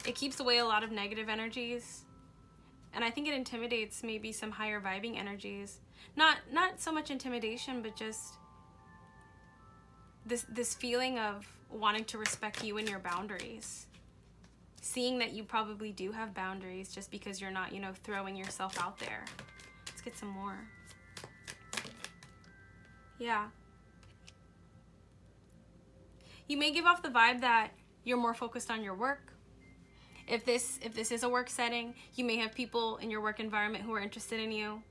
It keeps away a lot of negative energies, and I think it intimidates maybe some higher vibing energies. Not so much intimidation, but just this feeling of wanting to respect you and your boundaries. Seeing that you probably do have boundaries just because you're not, you know, throwing yourself out there. Let's get some more. Yeah. You may give off the vibe that you're more focused on your work. If this is a work setting, you may have people in your work environment who are interested in you,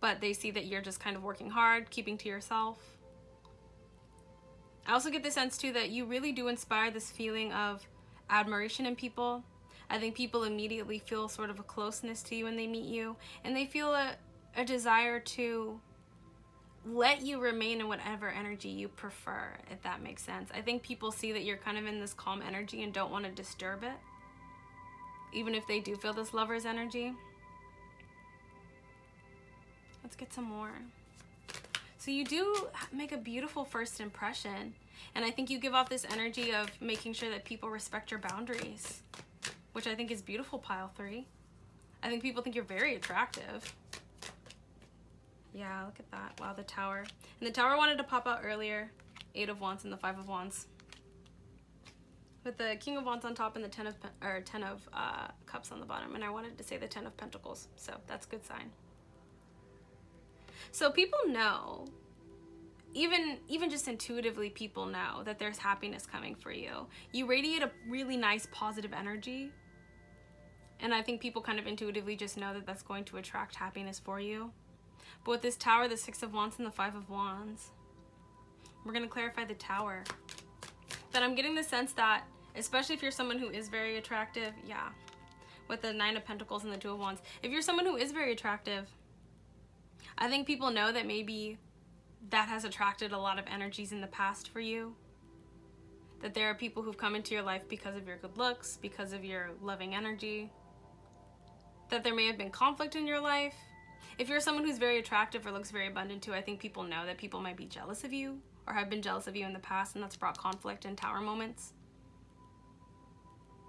but they see that you're just kind of working hard, keeping to yourself. I also get the sense too that you really do inspire this feeling of admiration in people. I think people immediately feel sort of a closeness to you when they meet you, and they feel a desire to let you remain in whatever energy you prefer, if that makes sense. I think people see that you're kind of in this calm energy and don't want to disturb it, even if they do feel this Lover's energy. Let's get some more. So you do make a beautiful first impression, and I think you give off this energy of making sure that people respect your boundaries, which I think is beautiful, Pile 3. I think people think you're very attractive. Yeah, look at that. Wow, the Tower. And the Tower wanted to pop out earlier. 8 of Wands and the 5 of Wands. With the King of Wands on top and the 10 of Cups on the bottom. And I wanted to say the 10 of Pentacles. So that's a good sign. So people know, even just intuitively, people know that there's happiness coming for you. You radiate a really nice positive energy. And I think people kind of intuitively just know that that's going to attract happiness for you. But with this Tower, the 6 of Wands and the 5 of Wands, we're going to clarify the Tower. That I'm getting the sense that, especially if you're someone who is very attractive, yeah, with the 9 of Pentacles and the 2 of Wands, if you're someone who is very attractive, I think people know that maybe that has attracted a lot of energies in the past for you. That there are people who've come into your life because of your good looks, because of your loving energy. That there may have been conflict in your life. If you're someone who's very attractive or looks very abundant too, I think people know that people might be jealous of you or have been jealous of you in the past, and that's brought conflict in Tower moments.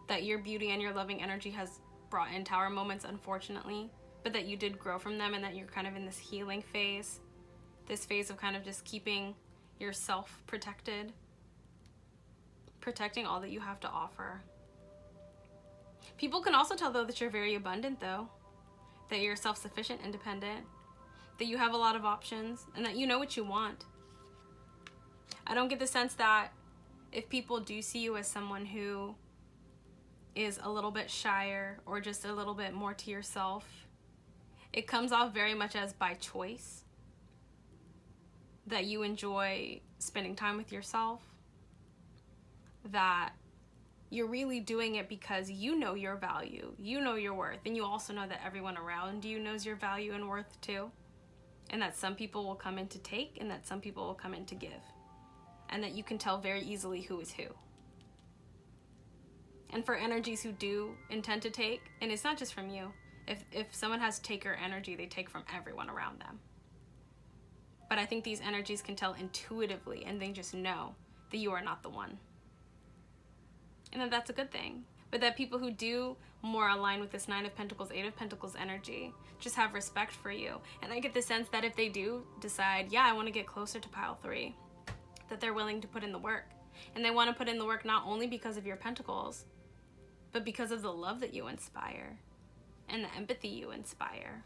That your beauty and your loving energy has brought in Tower moments, unfortunately, but that you did grow from them and that you're kind of in this healing phase, this phase of kind of just keeping yourself protected, protecting all that you have to offer. People can also tell, though, that you're very abundant, though, that you're self-sufficient, independent, that you have a lot of options, and that you know what you want. I don't get the sense that if people do see you as someone who is a little bit shyer or just a little bit more to yourself, it comes off very much as by choice, that you enjoy spending time with yourself, that you're really doing it because you know your value, you know your worth, and you also know that everyone around you knows your value and worth too, and that some people will come in to take and that some people will come in to give, and that you can tell very easily who is who. And for energies who do intend to take, and it's not just from you, if someone has taker energy, they take from everyone around them. But I think these energies can tell intuitively, and they just know that you are not the one. And that that's a good thing. But that people who do more align with this 9 of Pentacles, 8 of Pentacles energy just have respect for you. And I get the sense that if they do decide, yeah, I want to get closer to pile 3, that they're willing to put in the work. And they want to put in the work not only because of your pentacles, but because of the love that you inspire and the empathy you inspire.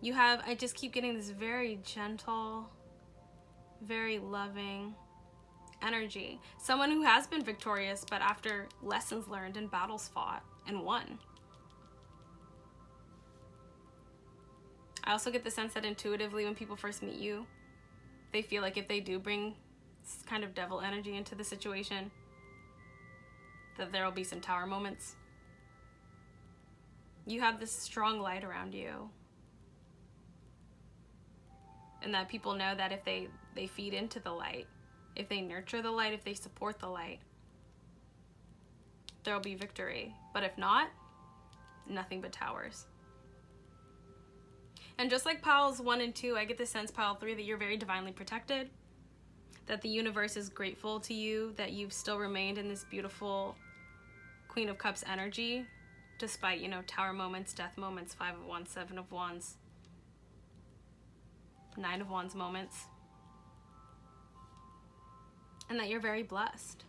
You have, I just keep getting this very gentle, very loving energy. Someone who has been victorious, but after lessons learned and battles fought and won. I also get the sense that intuitively when people first meet you, they feel like if they do bring kind of devil energy into the situation, that there will be some Tower moments. You have this strong light around you. And that people know that if they feed into the light, if they nurture the light, if they support the light, there'll be victory. But if not, nothing but towers. And just like piles 1 and 2, I get the sense, pile 3, that you're very divinely protected, that the universe is grateful to you, that you've still remained in this beautiful Queen of Cups energy, despite, you know, Tower moments, death moments, 5 of Wands, 7 of Wands, 9 of Wands moments. And that you're very blessed.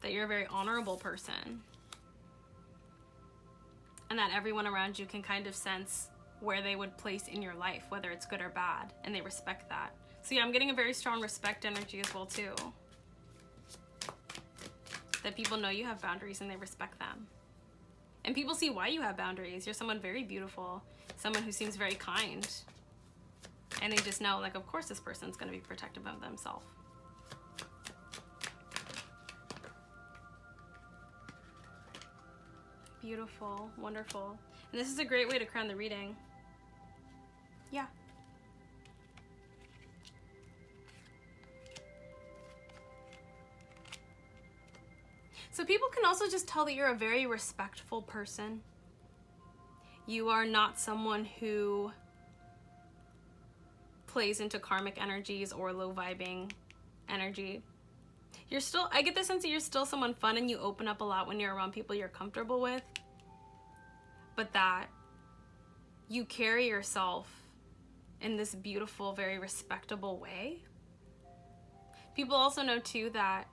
That you're a very honorable person. And that everyone around you can kind of sense where they would place in your life, whether it's good or bad, and they respect that. So yeah, I'm getting a very strong respect energy as well too. That people know you have boundaries and they respect them. And people see why you have boundaries. You're someone very beautiful, someone who seems very kind. And they just know, like, of course this person's gonna be protective of themselves. Beautiful, wonderful. And this is a great way to crown the reading. Yeah. So people can also just tell that you're a very respectful person. You are not someone who plays into karmic energies or low vibing energy. I get the sense that you're still someone fun and you open up a lot when you're around people you're comfortable with, but that you carry yourself in this beautiful, very respectable way. People also know too that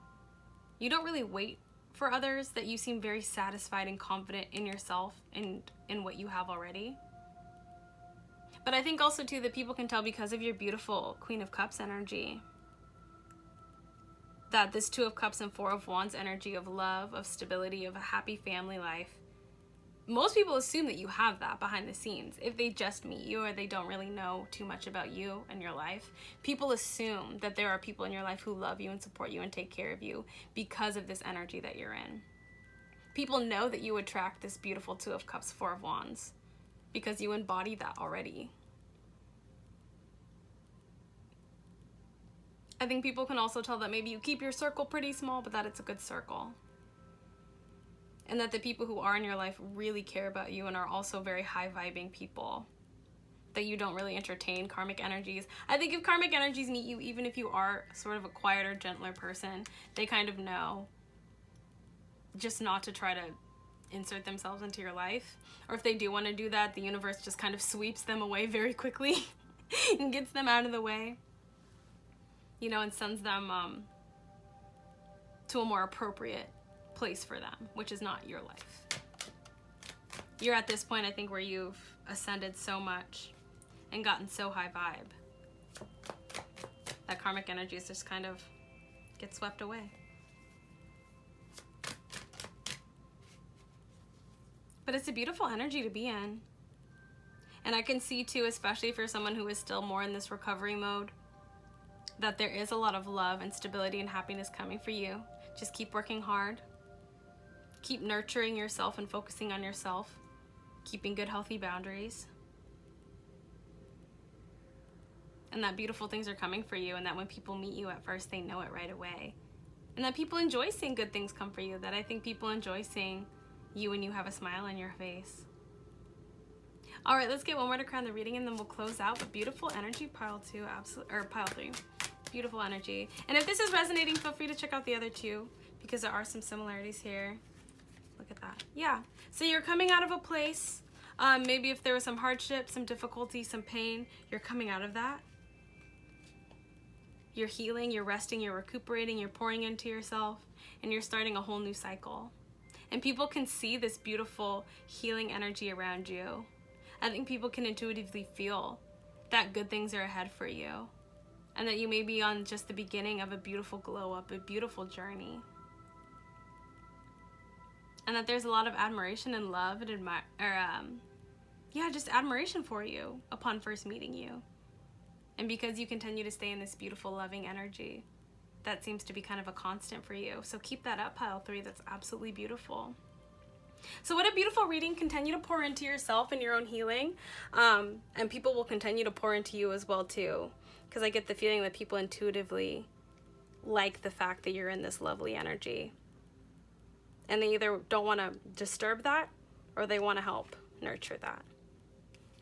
you don't really wait for others, that you seem very satisfied and confident in yourself and in what you have already. But I think also too that people can tell because of your beautiful Queen of Cups energy that this Two of Cups and Four of Wands energy of love, of stability, of a happy family life, most people assume that you have that behind the scenes. If they just meet you or they don't really know too much about you and your life, people assume that there are people in your life who love you and support you and take care of you because of this energy that you're in. People know that you attract this beautiful Two of Cups, Four of Wands, because you embody that already. I think people can also tell that maybe you keep your circle pretty small, but that it's a good circle. And that the people who are in your life really care about you and are also very high-vibing people. That you don't really entertain karmic energies. I think if karmic energies meet you, even if you are sort of a quieter, gentler person, they kind of know just not to try to insert themselves into your life. Or if they do want to do that, the universe just kind of sweeps them away very quickly and gets them out of the way. You know, and sends them to a more appropriate place for them, which is not your life. You're at this point, I think, where you've ascended so much and gotten so high vibe that karmic energies just kind of get swept away. But it's a beautiful energy to be in. And I can see too, especially for someone who is still more in this recovery mode, that there is a lot of love and stability and happiness coming for you. Just keep working hard. Keep nurturing yourself and focusing on yourself. Keeping good, healthy boundaries. And that beautiful things are coming for you, and that when people meet you at first, they know it right away. And that people enjoy seeing good things come for you. That I think people enjoy seeing you when you have a smile on your face. All right, let's get one more to crown the reading, and then we'll close out. But beautiful energy, pile 2, or pile 3. Beautiful energy. And if this is resonating, feel free to check out the other two, because there are some similarities here. Look at that. Yeah. So you're coming out of a place, maybe if there was some hardship, some difficulty, some pain, you're coming out of that. You're healing, you're resting, you're recuperating, you're pouring into yourself, and you're starting a whole new cycle. And people can see this beautiful healing energy around you. I think people can intuitively feel that good things are ahead for you, and that you may be on just the beginning of a beautiful glow up, a beautiful journey. And that there's a lot of admiration and love and just admiration for you upon first meeting you. And because you continue to stay in this beautiful, loving energy, that seems to be kind of a constant for you. So keep that up, pile 3. That's absolutely beautiful. So what a beautiful reading. Continue to pour into yourself and your own healing. And people will continue to pour into you as well too. Because I get the feeling that people intuitively like the fact that you're in this lovely energy. And they either don't want to disturb that, or they want to help nurture that.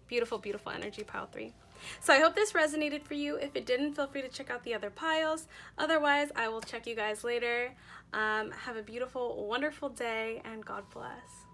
Beautiful, beautiful energy, pile 3. So I hope this resonated for you. If it didn't, feel free to check out the other piles. Otherwise, I will check you guys later. Have a beautiful, wonderful day, and God bless.